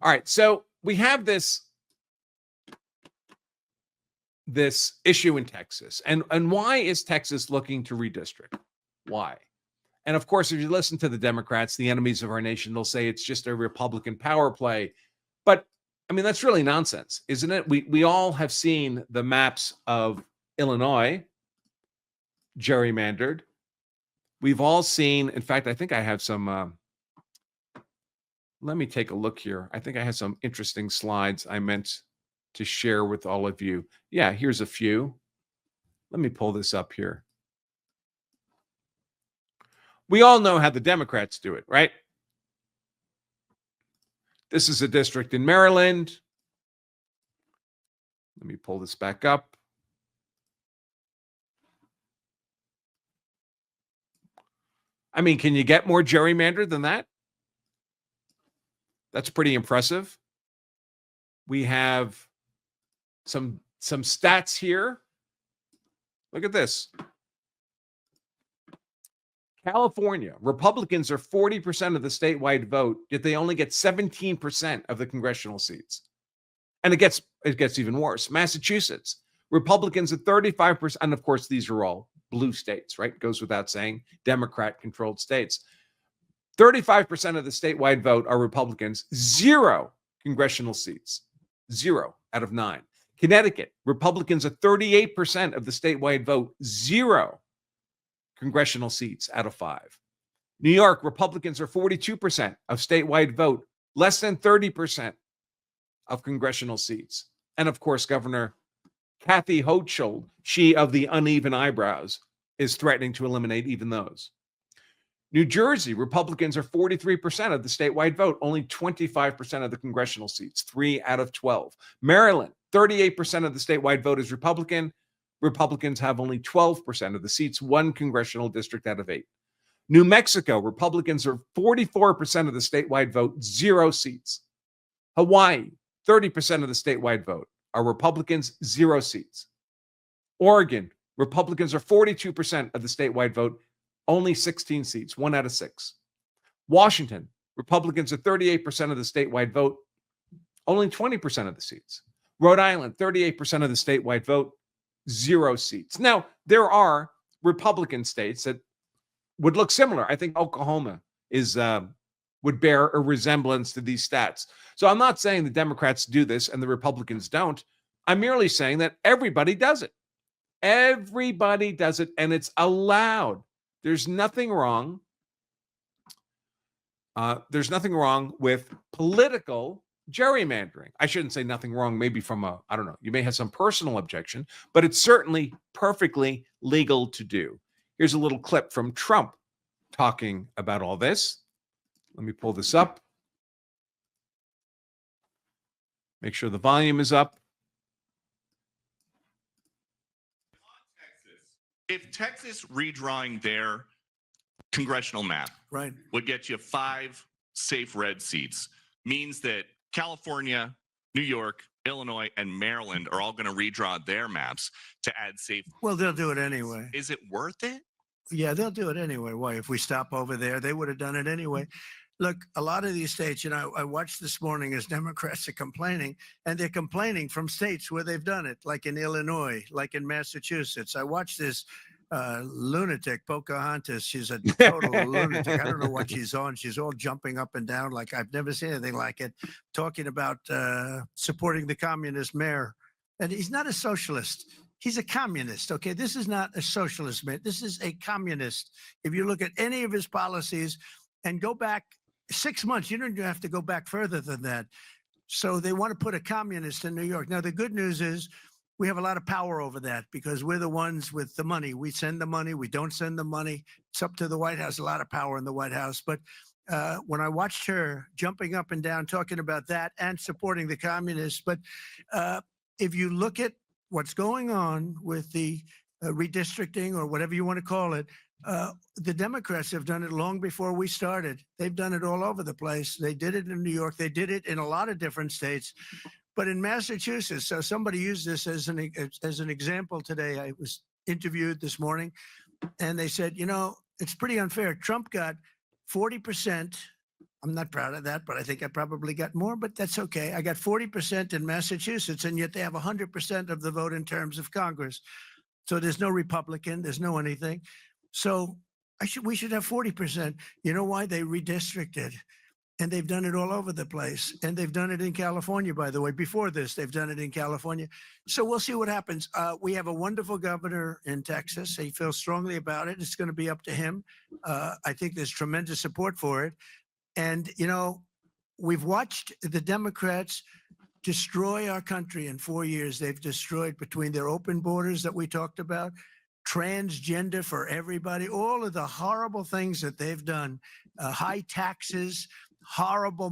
All right, so we have this issue in Texas. And why is Texas looking to redistrict? Why? And of course, if you listen to the Democrats, the enemies of our nation, they'll say it's just a Republican power play. But I mean, that's really nonsense, isn't it? We all have seen the maps of Illinois gerrymandered. We've all seen, in fact, I think I have some, let me take a look here. I think I have some interesting slides I meant to share with all of you. Yeah, here's a few. Let me pull this up here. We all know how the Democrats do it, right? This is a district in Maryland. Let me pull this back up. I mean, can you get more gerrymandered than that? That's pretty impressive. We have some stats here. Look at this. California, Republicans are 40% of the statewide vote, yet they only get 17% of the congressional seats. And it gets even worse. Massachusetts, Republicans are 35%, and of course, these are all blue states, right? Goes without saying, Democrat-controlled states. 35% of the statewide vote are Republicans, 0 congressional seats, 0 out of 9. Connecticut, Republicans are 38% of the statewide vote, 0 congressional seats out of 5. New York, Republicans are 42% of statewide vote, less than 30% of congressional seats. And of course, Governor Kathy Hochul, she of the uneven eyebrows, is threatening to eliminate even those. New Jersey, Republicans are 43% of the statewide vote, only 25% of the congressional seats, 3 out of 12. Maryland, 38% of the statewide vote is Republican. Republicans have only 12% of the seats, 1 congressional district out of 8. New Mexico, Republicans are 44% of the statewide vote, 0 seats. Hawaii, 30% of the statewide vote are Republicans, 0 seats. Oregon, Republicans are 42% of the statewide vote, only 16 seats, 1 out of 6. Washington, Republicans are 38% of the statewide vote, only 20% of the seats. Rhode Island, 38% of the statewide vote, 0 seats. Now, there are Republican states that would look similar. I think Oklahoma would bear a resemblance to these stats. So I'm not saying the Democrats do this and the Republicans don't. I'm merely saying that everybody does it. Everybody does it, and it's allowed. There's nothing wrong. There's nothing wrong with political gerrymandering. I shouldn't say nothing wrong, maybe from I don't know, you may have some personal objection, but it's certainly perfectly legal to do. Here's a little clip from Trump talking about all this. Let me pull this up. Make sure the volume is up. If Texas redrawing their congressional map would get you 5 safe red seats, means that California, New York, Illinois, and Maryland are all going to redraw their maps to add safe. Well, they'll do it anyway. Is it worth it? Yeah, they'll do it anyway. Why? If we stop over there, they would have done it anyway. Look, a lot of these states, I watched this morning as Democrats are complaining, and they're complaining from states where they've done it, like in Illinois, like in Massachusetts. I watched this lunatic, Pocahontas. She's a total lunatic. I don't know what she's on. She's all jumping up and down like I've never seen anything like it, talking about supporting the communist mayor. And he's not a socialist. He's a communist, okay? This is not a socialist, man. This is a communist. If you look at any of his policies and go back 6 months, you don't have to go back further than that. So they want to put a communist in New York. Now, the good news is we have a lot of power over that because we're the ones with the money. We send the money. We don't send the money. It's up to the White House, a lot of power in the White House. But when I watched her jumping up and down, talking about that and supporting the communists, but if you look at what's going on with the redistricting or whatever you want to call it, the Democrats have done it long before we started. They've done it all over the place. They did it in New York. They did it in a lot of different states. But in Massachusetts, so somebody used this as an example today. I was interviewed this morning, and they said, it's pretty unfair. Trump got 40% I'm not proud of that, but I think I probably got more, but that's okay. I got 40% in Massachusetts, and yet they have 100% of the vote in terms of Congress. So there's no Republican, there's no anything. So we should have 40%. You know why? They redistricted. And they've done it all over the place. And they've done it in California, by the way. Before this, they've done it in California. So we'll see what happens. We have a wonderful governor in Texas. He feels strongly about it. It's going to be up to him. I think there's tremendous support for it. And, you know, we've watched the Democrats destroy our country in 4 years. They've destroyed, between their open borders that we talked about, transgender for everybody, all of the horrible things that they've done, high taxes, horrible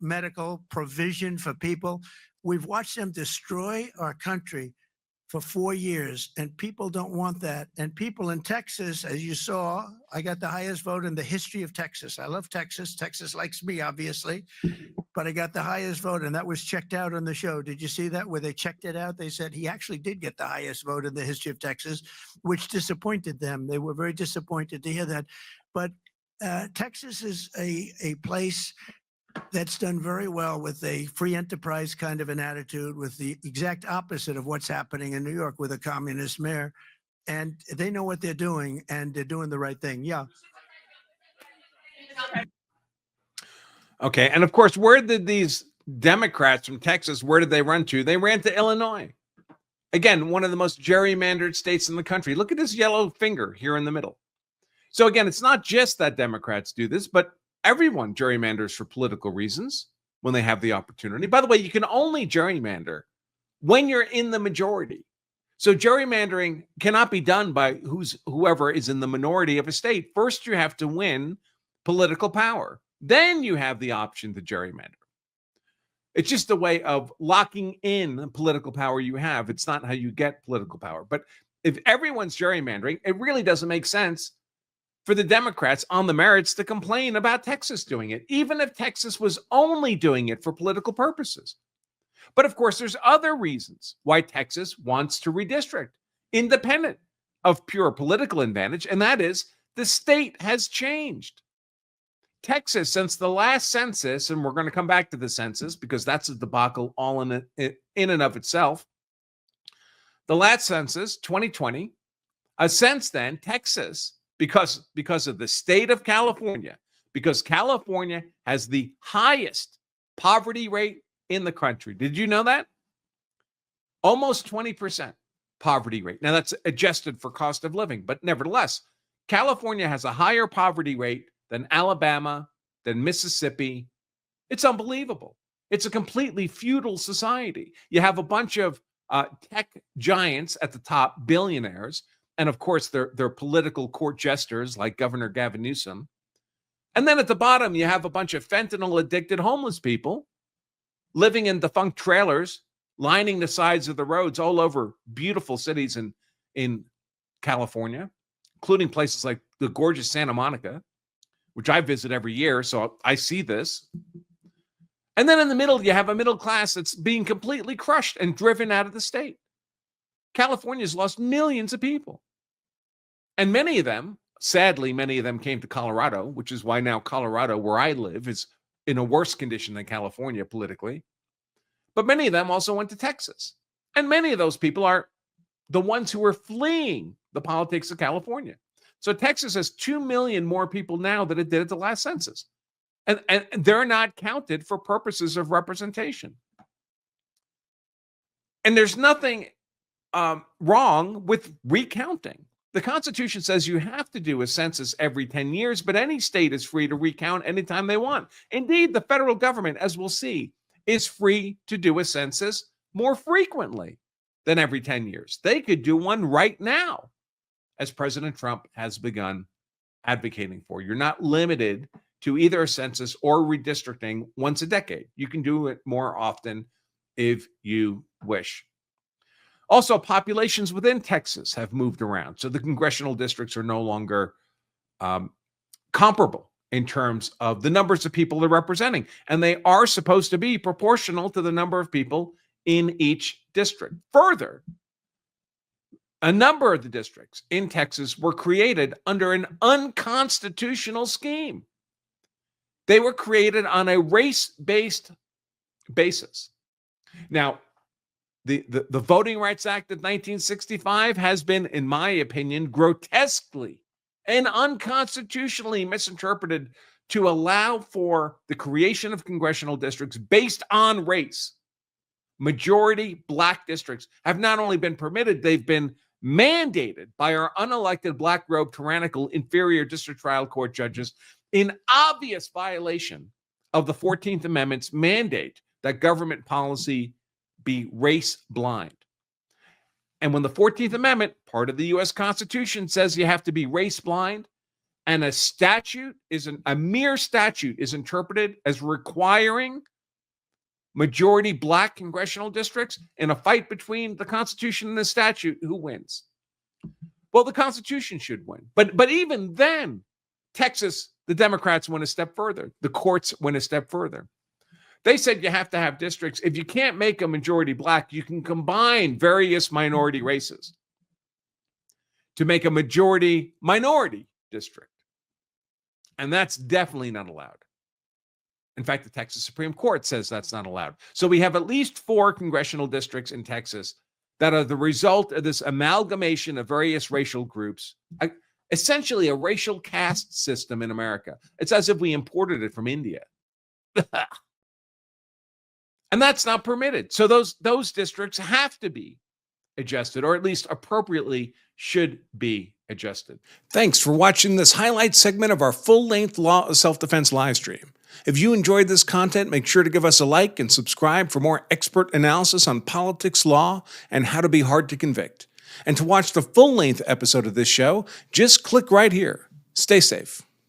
medical provision for people. We've watched them destroy our country for 4 years, and people don't want that. And people in Texas, as you saw, I got the highest vote in the history of Texas. I love Texas. Texas likes me, obviously, but I got the highest vote, and that was checked out on the show. Did you see that, where they checked it out? They said he actually did get the highest vote in the history of Texas, which disappointed them. They were very disappointed to hear that. But Texas is a place that's done very well with a free enterprise kind of an attitude, with the exact opposite of what's happening in New York with a communist mayor. And they know what they're doing, and they're doing the right thing. Yeah. Okay. And of course, where did these Democrats from Texas, where did they run to? They ran to Illinois. Again, one of the most gerrymandered states in the country. Look at this yellow finger here in the middle. So again, it's not just that Democrats do this, but everyone gerrymanders for political reasons when they have the opportunity. By the way, you can only gerrymander when you're in the majority. So gerrymandering cannot be done by whoever is in the minority of a state. First, you have to win political power. Then you have the option to gerrymander. It's just a way of locking in the political power you have. It's not how you get political power. But if everyone's gerrymandering, it really doesn't make sense for the Democrats on the merits to complain about Texas doing it, even if Texas was only doing it for political purposes. But of course, there's other reasons why Texas wants to redistrict, independent of pure political advantage, and that is the state has changed. Texas, since the last census, and we're going to come back to the census because that's a debacle all in and of itself. The last census, 2020, since then, Texas, because of the state of California, because California has the highest poverty rate in the country. Did you know that? Almost 20% poverty rate. Now, that's adjusted for cost of living, but nevertheless, California has a higher poverty rate than Alabama, than Mississippi. It's unbelievable. It's a completely feudal society. You have a bunch of tech giants at the top, billionaires, and of course, they're political court jesters like Governor Gavin Newsom. And then at the bottom, you have a bunch of fentanyl-addicted homeless people living in defunct trailers, lining the sides of the roads all over beautiful cities in California, including places like the gorgeous Santa Monica, which I visit every year, so I see this. And then in the middle, you have a middle class that's being completely crushed and driven out of the state. California's lost millions of people. And many of them, sadly, many of them came to Colorado, which is why now Colorado, where I live, is in a worse condition than California politically. But many of them also went to Texas. And many of those people are the ones who are fleeing the politics of California. So Texas has 2 million more people now than it did at the last census. And they're not counted for purposes of representation. And there's nothing wrong with recounting. The Constitution says you have to do a census every 10 years, but any state is free to recount anytime they want. Indeed, the federal government, as we'll see, is free to do a census more frequently than every 10 years. They could do one right now, as President Trump has begun advocating for. You're not limited to either a census or redistricting once a decade. You can do it more often if you wish. Also, populations within Texas have moved around. So the congressional districts are no longer comparable in terms of the numbers of people they're representing. And they are supposed to be proportional to the number of people in each district. Further, a number of the districts in Texas were created under an unconstitutional scheme. They were created on a race-based basis. Now, the Voting Rights Act of 1965 has been, in my opinion, grotesquely and unconstitutionally misinterpreted to allow for the creation of congressional districts based on race. Majority black districts have not only been permitted, they've been mandated by our unelected black-robed tyrannical inferior district trial court judges in obvious violation of the 14th Amendment's mandate that government policy be race blind. And when the 14th Amendment, part of the U.S. Constitution, says you have to be race blind, and a statute a mere statute is interpreted as requiring majority black congressional districts in a fight between the Constitution and the statute, who wins? Well, the Constitution should win. But even then, Texas, the Democrats went a step further. The courts went a step further. They said you have to have districts. If you can't make a majority black, you can combine various minority races to make a majority minority district. And that's definitely not allowed. In fact, the Texas Supreme Court says that's not allowed. So we have at least 4 congressional districts in Texas that are the result of this amalgamation of various racial groups, essentially a racial caste system in America. It's as if we imported it from India. And that's not permitted. So those districts have to be adjusted, or at least appropriately should be adjusted. Thanks for watching this highlight segment of our full-length Law of Self-Defense live stream. If you enjoyed this content, make sure to give us a like and subscribe for more expert analysis on politics, law, and how to be hard to convict. And to watch the full-length episode of this show, just click right here. Stay safe.